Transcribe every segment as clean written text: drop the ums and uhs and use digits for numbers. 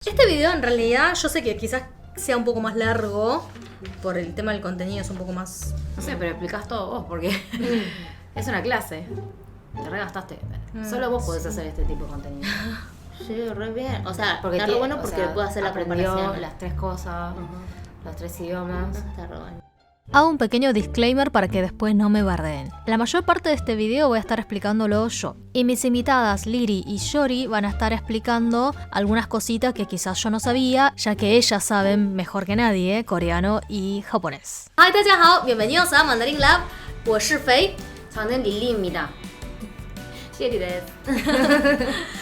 Este video en realidad yo sé que quizás sea un poco más largo por el tema del contenido, es un poco más... No sé, pero explicás todo vos porque es una clase. Te regastaste. Solo vos podés hacer este tipo de contenido. Sí, re bien. O sea, Porque está re bueno porque puedo hacer la aprendió comparación. las tres cosas, los tres idiomas. Está re bueno. Hago un pequeño disclaimer para que después no me bardeen. La mayor parte de este video voy a estar explicándolo yo. Y mis invitadas Liri y Yori van a estar explicando algunas cositas que quizás yo no sabía, ya que ellas saben mejor que nadie coreano y japonés. Hi, 大家好, bienvenidos a Mandarin Lab. 我是Fei. 저는 릴리입니다.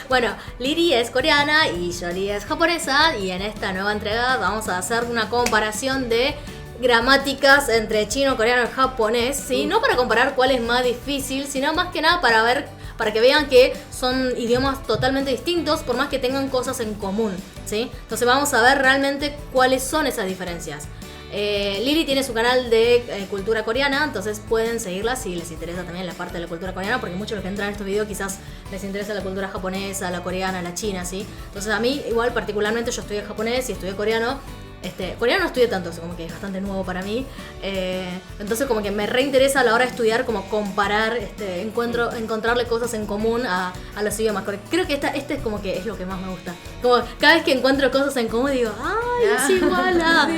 Bueno, Liri es coreana y Yori es japonesa. Y en esta nueva entrega vamos a hacer una comparación de gramáticas entre chino, coreano y japonés, ¿sí? No para comparar cuál es más difícil, sino más que nada para ver, para que vean que son idiomas totalmente distintos, por más que tengan cosas en común, ¿sí? Entonces vamos a ver realmente cuáles son esas diferencias. Liri tiene su canal de cultura coreana, entonces pueden seguirla si les interesa también la parte de la cultura coreana, porque muchos de los que entran en estos videos quizás les interesa la cultura japonesa, la coreana, la china, ¿sí? Entonces a mí igual particularmente yo estudié japonés y estudié coreano. Coreano no estudié tanto, como que es bastante nuevo para mí. Entonces como que me reinteresa a la hora de estudiar, como comparar, encontrarle cosas en común a los idiomas. Creo que este es como que es lo que más me gusta. Como cada vez que encuentro cosas en común digo, ¡ay, es igual a!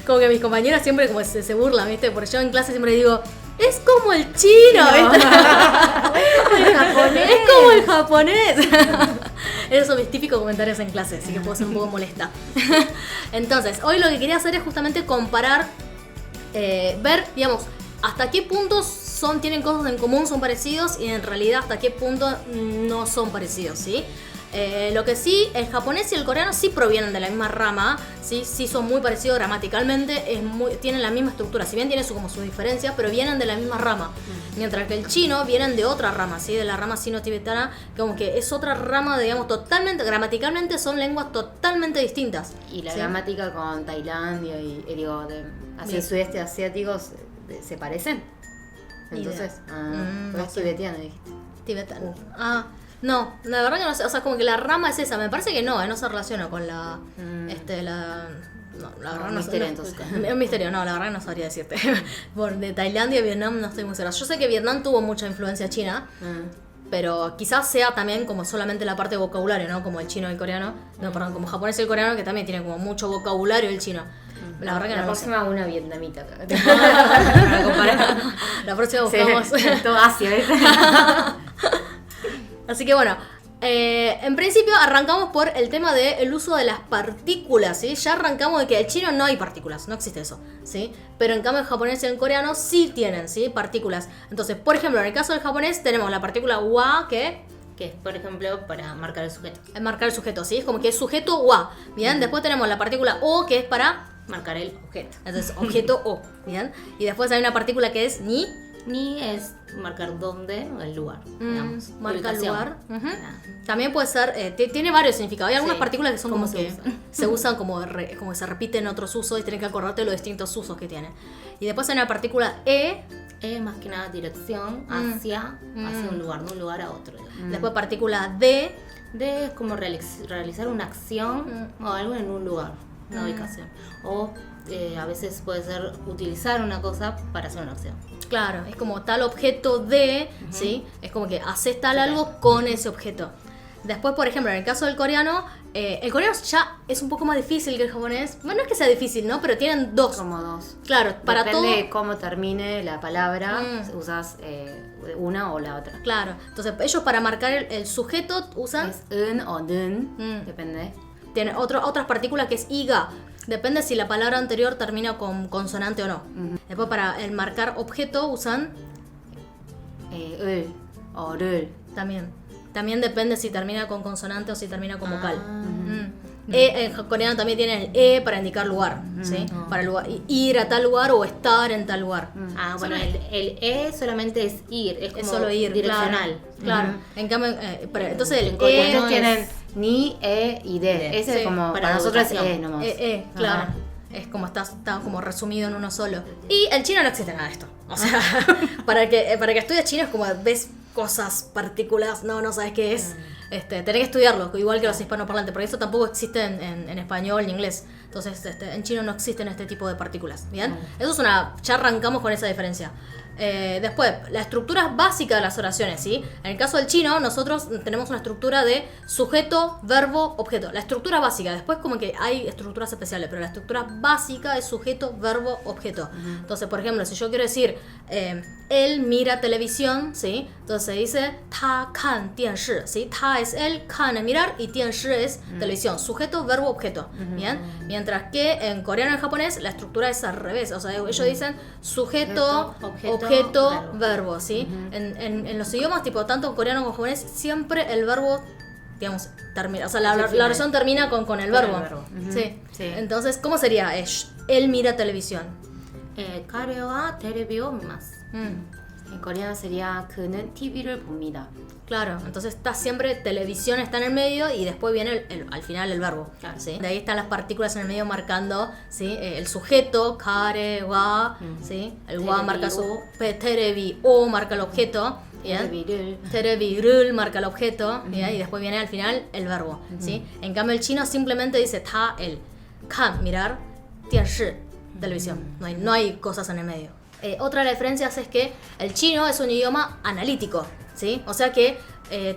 Como que mis compañeras siempre como se burlan, ¿viste? Porque yo en clase siempre digo, es como el chino, No. ¿viste? Es como el japonés. Esos son mis típicos comentarios en clase, así que puedo ser un poco molesta. Entonces, hoy lo que quería hacer es justamente comparar, ver, digamos, hasta qué puntos tienen cosas en común, son parecidos, y en realidad hasta qué punto no son parecidos, ¿sí? Lo que sí, el japonés y el coreano sí provienen de la misma rama, sí son muy parecidos gramaticalmente, tienen la misma estructura, si bien tienen como su diferencia, pero vienen de la misma rama. Mientras que el chino vienen de otra rama, ¿sí? De la rama sino-tibetana, como que es otra rama, digamos, totalmente, gramaticalmente son lenguas totalmente distintas. Y la ¿sí? gramática con Tailandia y así el sudeste asiático se parecen. Entonces, no es sé. tibetano, dijiste. Tibetano. No, la verdad que no sé, o sea, como que la rama es esa, me parece que no se relaciona con la, no, la verdad no sé. Misterio, entonces. Es un misterio, no, la verdad no sabría decirte. De Tailandia y Vietnam no estoy muy segura. Yo sé que Vietnam tuvo mucha influencia china, pero quizás sea también como solamente la parte de vocabulario, ¿no? Como el chino y el coreano. No, perdón, como japonés y el coreano, que también tiene como mucho vocabulario el chino. La verdad que la no lo sé. próxima una vietnamita acá. Para comparar. La próxima buscamos. Todo Asia, ¿ves? Así que bueno, en principio arrancamos por el tema del uso de las partículas, ¿sí? Ya arrancamos de que en chino no hay partículas, no existe eso, ¿sí? Pero en cambio en japonés y en coreano sí tienen, ¿sí? Partículas. Entonces, por ejemplo, en el caso del japonés tenemos la partícula wa, que Que es, por ejemplo, para marcar el sujeto. es marcar el sujeto, ¿sí? Es como que es sujeto wa, ¿bien? Después tenemos la partícula o, que es para Marcar el objeto. entonces objeto o, ¿bien? Y después hay una partícula que es ni, Ni es marcar dónde o el lugar. Digamos. marca el Ubicación. lugar. Ujú. Ah. También puede ser, tiene varios significados. Hay algunas Sí. partículas que son ¿Cómo como se que usan? se usan como que se repiten en otros usos y tienes que acordarte de los distintos usos que tiene. Y después hay una partícula Es más que nada dirección hacia un lugar, de un lugar a otro. Digamos. después partícula D, De es como realizar una acción o algo en un lugar, una ubicación. O a veces puede ser utilizar una cosa para hacer una acción. claro, es como tal objeto de, ¿sí? Es como que haces tal algo con ese objeto. Después, por ejemplo, en el caso del coreano, el coreano ya es un poco más difícil que el japonés. Bueno, no es que sea difícil, ¿no? Pero tienen dos. Como dos. Claro, para Depende todo. de cómo termine la palabra, usas una o la otra. Claro, entonces ellos para marcar el sujeto usan. Es un o dun, depende. Tiene otras partículas que es iga. Depende si la palabra anterior termina con consonante o no. Después para el marcar objeto usan ul o rul. También depende si termina con consonante o si termina con vocal. En coreano también tiene el e para indicar lugar, ¿sí? Para ir a tal lugar o estar en tal lugar. Bueno, el E solamente es ir, es como Es solo ir, direccional. Claro. En cambio, entonces el En coreano e Ellos tienen es ni, e y d. Ese Sí, es como, para para nosotros es ubicación. nomás. claro. Ajá. Es como está como resumido en uno solo. Y el chino no existe nada de esto. O sea, para que estudies chino es como ves cosas, partículas, no sabes qué es. Tenés que estudiarlo, igual que los hispanoparlantes, porque eso tampoco existe en español ni inglés. Entonces, en chino no existen este tipo de partículas, ¿bien? Eso es ya arrancamos con esa diferencia. Después, la estructura básica de las oraciones, ¿sí? En el caso del chino, nosotros tenemos una estructura de sujeto, verbo, objeto. La estructura básica, después como que hay estructuras especiales, pero la estructura básica es sujeto, verbo, objeto. Entonces, por ejemplo, si yo quiero decir, él mira televisión, ¿sí? Entonces se dice, ta kan 电视, ¿sí? Ta es él, kan es mirar y 电视 es televisión. Sujeto, verbo, objeto, ¿bien? Mientras que en coreano y en japonés la estructura es al revés. O sea, ellos dicen sujeto, objeto, verbo, ¿sí? En los idiomas, tipo, tanto en coreano como en japonés, siempre el verbo, digamos, termina. O sea, la oración termina con el verbo. Sí. Entonces, ¿cómo sería? Él mira televisión. 彼はテレビを見ます En coreano sería 그는 TV를 봅니다. Claro, entonces está siempre, televisión está en el medio y después viene al final el verbo. Claro. ¿Sí? De ahí están las partículas en el medio marcando, ¿sí? El sujeto, kare, wa, ¿sí? El wa marca su terebi, o marca el objeto. TV를 Terebi marca el objeto, ¿bien? Y después viene al final el verbo. ¿Sí? En cambio el chino simplemente dice ta, el, kan, mirar, 电视, televisión. No hay cosas en el medio. Otra de las diferencias es que el chino es un idioma analítico, ¿sí? O sea que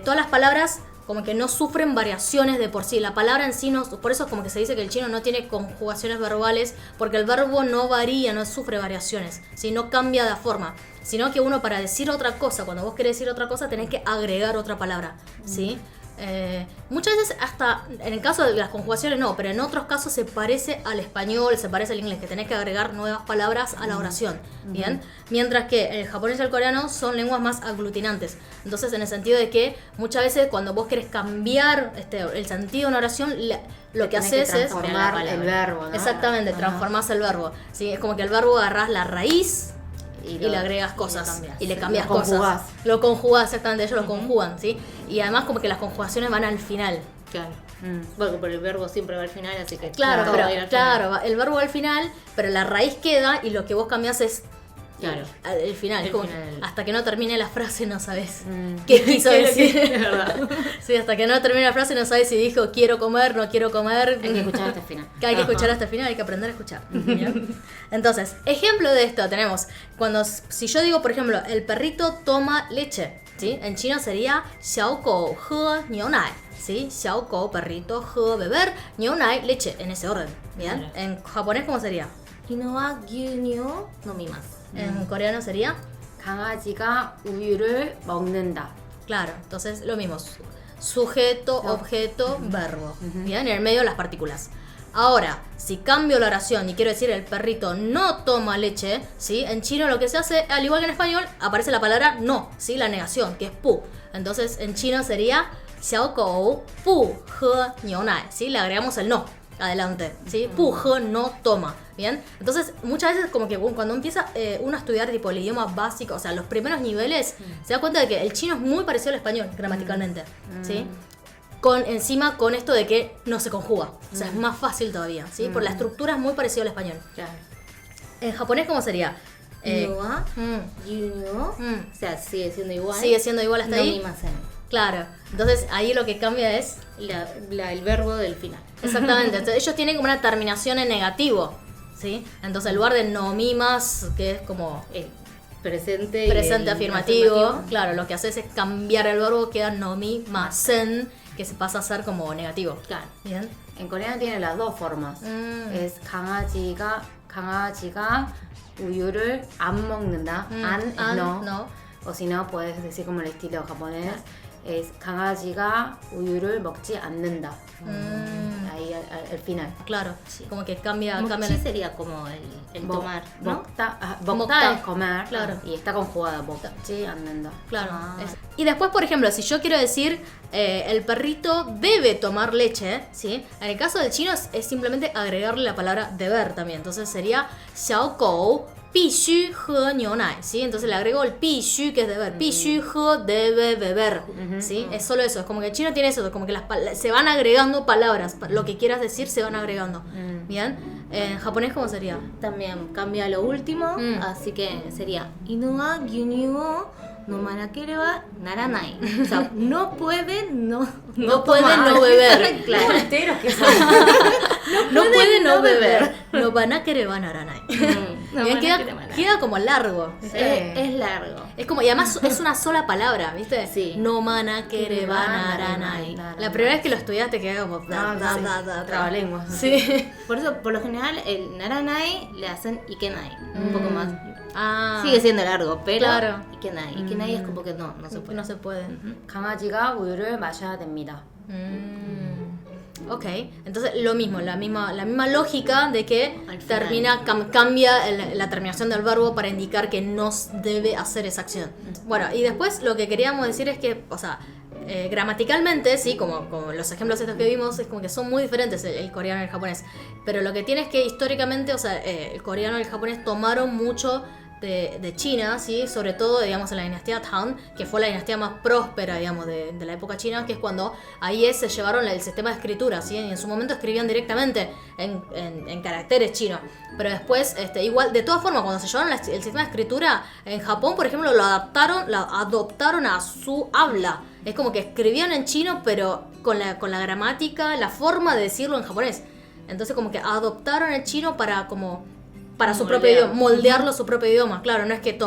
todas las palabras como que no sufren variaciones de por sí. La palabra en sí no, por eso como que se dice que el chino no tiene conjugaciones verbales, porque el verbo no varía, no sufre variaciones, ¿sí? No cambia de forma, sino que uno para decir otra cosa, cuando vos querés decir otra cosa, tenés que agregar otra palabra, ¿sí? Muchas veces hasta en el caso de las conjugaciones no, pero en otros casos se parece al español, se parece al inglés, que tenés que agregar nuevas palabras a la oración, ¿bien? Mientras que el japonés y el coreano son lenguas más aglutinantes. Entonces, en el sentido de que muchas veces cuando vos querés cambiar el sentido de una oración, lo que haces es transformar el verbo, ¿no? Exactamente, transformás el verbo, ¿sí? Es como que el verbo agarrás la raíz y le agregas cosas y le cambias lo cosas. conjugás. Lo conjugás, exactamente, ellos lo conjugan, ¿sí? Y además como que las conjugaciones van al final. Claro. Bueno, pero el verbo siempre va al final, así que Claro, todo pero va a ir al final. el verbo va al final, pero la raíz queda y lo que vos cambiás es Claro. el final. El Como final. que hasta que no termine la frase no sabes qué quiso ¿Qué es lo que- decir. es verdad. Sí, hasta que no termine la frase no sabes si dijo quiero comer, no quiero comer. Hay que escuchar hasta el final. Que hay que escuchar hasta el final, hay que aprender a escuchar. ¿Bien? Entonces, ejemplo de esto tenemos si yo digo, por ejemplo, el perrito toma leche, ¿sí? En chino sería 小狗喝牛奶, ¿sí? 小狗, perrito, 喝, beber, 牛奶, leche, en ese orden. ¿Bien? Claro. En japonés, ¿cómo sería? 犬は牛乳を飲みます En coreano sería, 강아지가 우유를 먹는다. claro, entonces lo mismo. Sujeto, objeto, verbo. Bien, en el medio las partículas. Ahora, si cambio la oración y quiero decir el perrito no toma leche, ¿sí? En chino lo que se hace, al igual que en español, aparece la palabra no, ¿sí? La negación, que es pu. Entonces, en chino sería 小狗不喝牛奶, ¿sí? Le agregamos el no adelante, ¿sí? 不喝 no toma, ¿bien? Entonces, muchas veces como que cuando empieza uno a estudiar tipo el idioma básico, o sea, los primeros niveles, se da cuenta de que el chino es muy parecido al español gramaticalmente, ¿sí? Encima con esto de que no se conjuga, o sea, es más fácil todavía, ¿sí? Por la estructura es muy parecida al español. Claro. En japonés, ¿cómo sería? 犬は mm, 牛乳を mm. o sea, sigue siendo igual Sigue siendo igual hasta ahí. 飲みません Claro, entonces ahí lo que cambia es el verbo del final exactamente, entonces ellos tienen como una terminación en negativo, ¿sí? Entonces en lugar de no mimas, que es como el presente y presente el afirmativo, claro, lo que haces es cambiar el verbo, queda no mimasen, que se pasa a ser como negativo. Claro. Bien. En coreano tiene las dos formas. Es 강아지가 우유를 안 먹는다. 안 es no. no. O si no, puedes decir como el estilo japonés. Es 강아지가 우유를 먹지 않는다. Ahí al final. Claro, como que cambia Mochi sería como el tomar, ¿no? 먹다 먹다. es comer. Claro. Y está conjugada. 먹지 않는다. Claro. Ah. Y después, por ejemplo, si yo quiero decir el perrito debe tomar leche, ¿sí? En el caso del chino es simplemente agregarle la palabra deber también. Entonces sería 小狗必须喝牛奶, ¿sí? Entonces le agrego el 必须, que es deber. 必须喝 debe beber, ¿sí? Es solo eso. Es como que el chino tiene eso, como que se van agregando palabras. Lo que quieras decir se van agregando. ¿Bien? En japonés, ¿cómo sería? También cambia lo último, así que sería 犬は牛乳を no manakereba naranai. O sea, no puede no puede no beber. Claro. Enteros que son. No puede no beber. No banakereba naranai. No Bien, manakereba naranai. queda como largo. Es largo. Es como, y además es una sola palabra, ¿viste? Sí. No manakereba naranai. La primera vez que lo estudiaste queda como Trabalenguas. Sí. Por eso, por lo general, el naranai le hacen ikenai. Un poco más. Ah, Sigue siendo largo, pero Claro. ikenai. Ikenai es como que no se puede. no se puede. 강아지가 우유를 마셔야 됩니다. Ok, entonces lo mismo, la misma lógica de que Al final. termina cambia la terminación del verbo para indicar que no debe hacer esa acción. Bueno, y después lo que queríamos decir es que, o sea, gramaticalmente, sí, como los ejemplos estos que vimos, es como que son muy diferentes el coreano y el japonés. Pero lo que tiene es que históricamente, o sea, el coreano y el japonés tomaron mucho de China, ¿sí? Sobre todo, digamos, en la dinastía Tang, que fue la dinastía más próspera, digamos, de la época china, que es cuando ahí se llevaron el sistema de escritura, ¿sí? Y en su momento escribían directamente en caracteres chinos. Pero después, igual, de todas formas, cuando se llevaron el sistema de escritura, en Japón, por ejemplo, lo adoptaron a su habla. Es como que escribían en chino, pero con la gramática, la forma de decirlo en japonés. Entonces, como que adoptaron el chino para su propio idioma, moldearlo a su propio idioma. Claro, no es que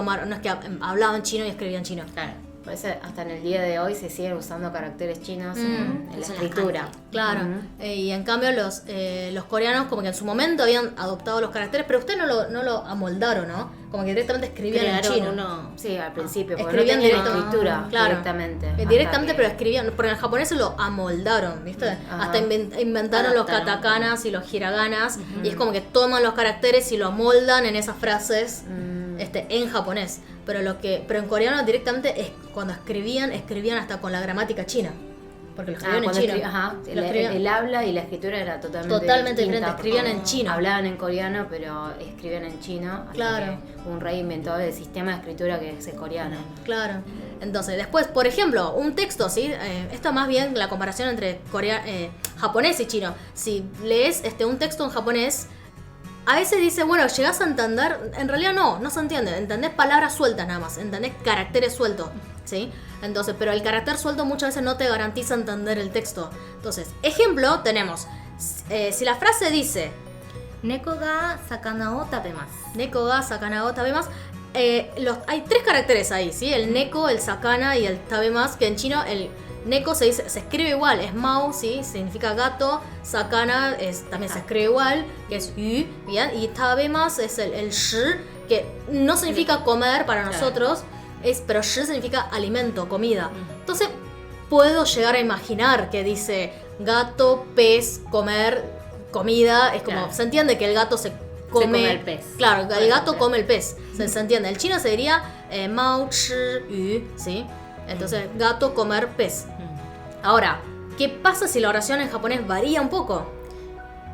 hablaban chino y escribían chino. Claro. Por eso hasta en el día de hoy se siguen usando caracteres chinos en la Es en escritura. Claro. Y en cambio los coreanos como que en su momento habían adoptado los caracteres, pero ustedes no lo amoldaron, ¿no? Como que directamente escribían en chino. Sí, al principio, porque Escribían no tenían directo. escritura Claro. directamente. Hasta Directamente, que- pero escribían, porque en el japonés se lo amoldaron, ¿viste? Ajá. Hasta inventaron los Adaptaron. katakanas y los hiraganas, y es como que toman los caracteres y lo amoldan en esas frases en japonés. Pero en coreano directamente cuando escribían hasta con la gramática china. Porque lo escribían en cuando chino. escri- Lo escribían- el habla y la escritura era totalmente Totalmente distinta, diferente, escribían porque en chino. Hablaban en coreano, pero escribían en chino. Hasta Claro. que un rey inventó el sistema de escritura que es el coreano. Claro. Entonces, después, por ejemplo, un texto, ¿sí? Esto más bien la comparación entre japonés y chino. Si lees un texto en japonés, a veces dice, bueno, llegás a entender, en realidad no se entiende, entendés palabras sueltas nada más, entendés caracteres sueltos, ¿sí? Entonces, pero el carácter suelto muchas veces no te garantiza entender el texto. Entonces, ejemplo, tenemos, si la frase dice, Neko ga sakana o tabemasu. neko ga sakana o tabemasu, hay tres caracteres ahí, ¿sí? El neko, el sakana y el tabemasu, que en chino el neko se escribe igual, es mao, ¿sí? Significa gato. Sakana también se escribe igual, que es yu, ¿bien? Y tabemasu es el shi, que no significa comer para nosotros, pero shi significa alimento, comida. Entonces, puedo llegar a imaginar que dice gato, pez, comer, comida. Es como, Claro. se entiende que el gato se come el pez. Claro, Por el gato ejemplo. come el pez. Se entiende. El chino se diría mao, chi, yu, ¿sí? Entonces, gato, comer, pez. Ahora, ¿qué pasa si la oración en japonés varía un poco?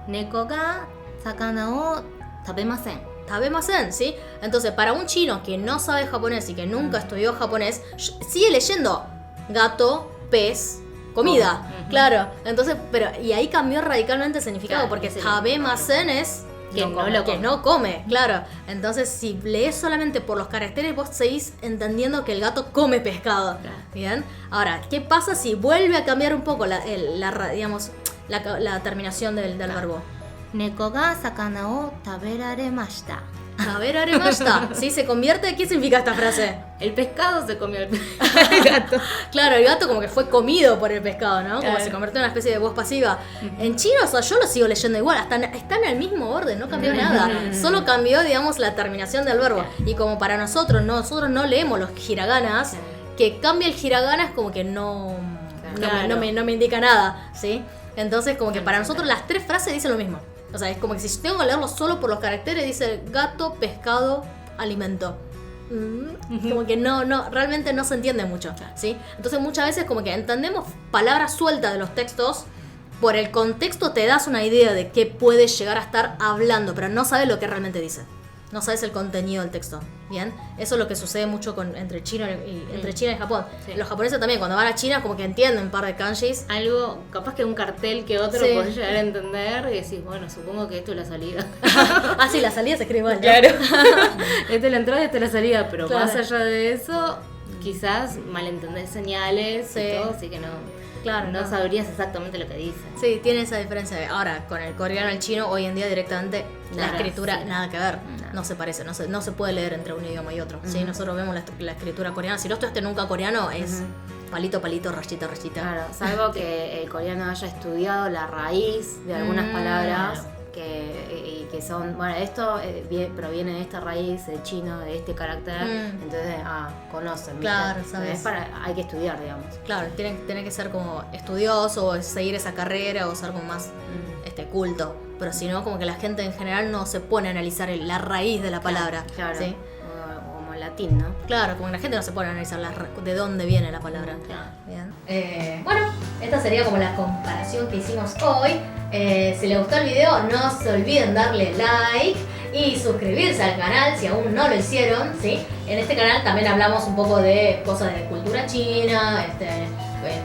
Neko ga sakana o tabemasen. Tabemasen, ¿sí? Entonces, para un chino que no sabe japonés y que nunca estudió japonés, sigue leyendo gato, pez, comida. Claro. Entonces, y ahí cambió radicalmente el significado, Claro, porque ese tabemasen es Que no come, claro. Entonces, si lees solamente por los caracteres, vos seguís entendiendo que el gato come pescado. Claro. Bien. Ahora, ¿qué pasa si vuelve a cambiar un poco la terminación del verbo? Neko ga sakana o taberaremashita. Taberaremashita. ¿Sí? Se convierte. ¿Qué significa esta frase? El pescado se comió el gato. Claro, el gato como que fue comido por el pescado, ¿no? Como Claro. se convirtió en una especie de voz pasiva. En chino, o sea, yo lo sigo leyendo igual, están en el mismo orden, no cambió nada. Solo cambió, digamos, la terminación del verbo. Y como para nosotros no leemos los hiraganas, que cambia el hiragana es como que no me indica nada, ¿sí? Entonces, como que para nosotros las tres frases dicen lo mismo. O sea, es como que si tengo que leerlo solo por los caracteres, dice gato, pescado, alimento. Como que realmente no se entiende mucho, ¿sí? Entonces muchas veces como que entendemos palabras sueltas de los textos, por el contexto te das una idea de qué puede llegar a estar hablando, pero no sabes lo que realmente dice. No sabes el contenido del texto, ¿bien? Eso es lo que sucede mucho entre China y Japón. Sí. Los japoneses también, cuando van a China, como que entienden un par de kanjis. Algo, capaz que un cartel que otro Sí. podés llegar a entender y decís, bueno, supongo que esto es la salida. Ah, sí, la salida se escribe igual, ¿no? Claro. Esta es la entrada y esta es la salida, pero Claro. más allá de eso, quizás malentendés señales Sí. y todo, así que no, Claro, no sabrías exactamente lo que dice. Sí, tiene esa diferencia. Ahora, con el coreano y el chino, hoy en día directamente la Nada, escritura sí. nada que ver. No. No se parece, no se puede leer entre un idioma y otro. ¿Sí? Nosotros vemos la escritura coreana. Si no estudiaste nunca coreano, es palito, palito, rayita, rayita. Claro, salvo que el coreano haya estudiado la raíz de algunas palabras que son, bueno, esto proviene de esta raíz, del chino, de este carácter, entonces, conocen. ¿viste? Claro, sabes. Hay que estudiar, digamos. Claro, tiene que ser como estudioso o seguir esa carrera o ser como más culto. Pero si no, como que la gente en general no se pone a analizar la raíz de la palabra. Claro, ¿sí? o como el latín, ¿no? Claro, como que la gente no se pone a analizar de dónde viene la palabra. Claro. Bien. Bueno, esta sería como la comparación que hicimos hoy. Si les gustó el video, no se olviden darle like y suscribirse al canal si aún no lo hicieron, ¿sí? En este canal también hablamos un poco de cosas de cultura china,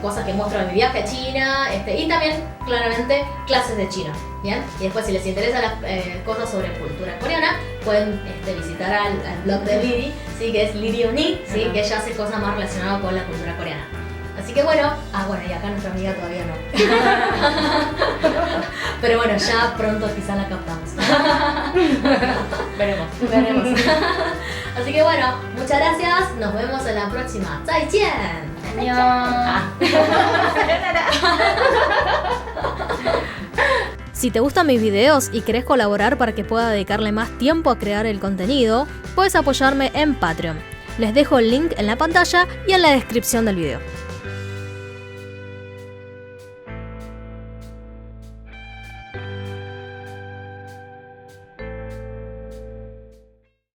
cosas que muestran mi viaje a China, y también claramente clases de chino, ¿bien? Y después si les interesan las cosas sobre cultura coreana, pueden visitar al blog de Liri, ¿sí? Que es Liri Uni, ¿sí? Que ella hace cosas más relacionadas con la cultura coreana. Así que bueno, y acá nuestra amiga todavía no. Pero bueno, ya pronto quizá la captamos. Veremos. Así que bueno, muchas gracias, nos vemos en la próxima. ¡Zaijian! Si te gustan mis videos y querés colaborar para que pueda dedicarle más tiempo a crear el contenido, puedes apoyarme en Patreon. Les dejo el link en la pantalla y en la descripción del video.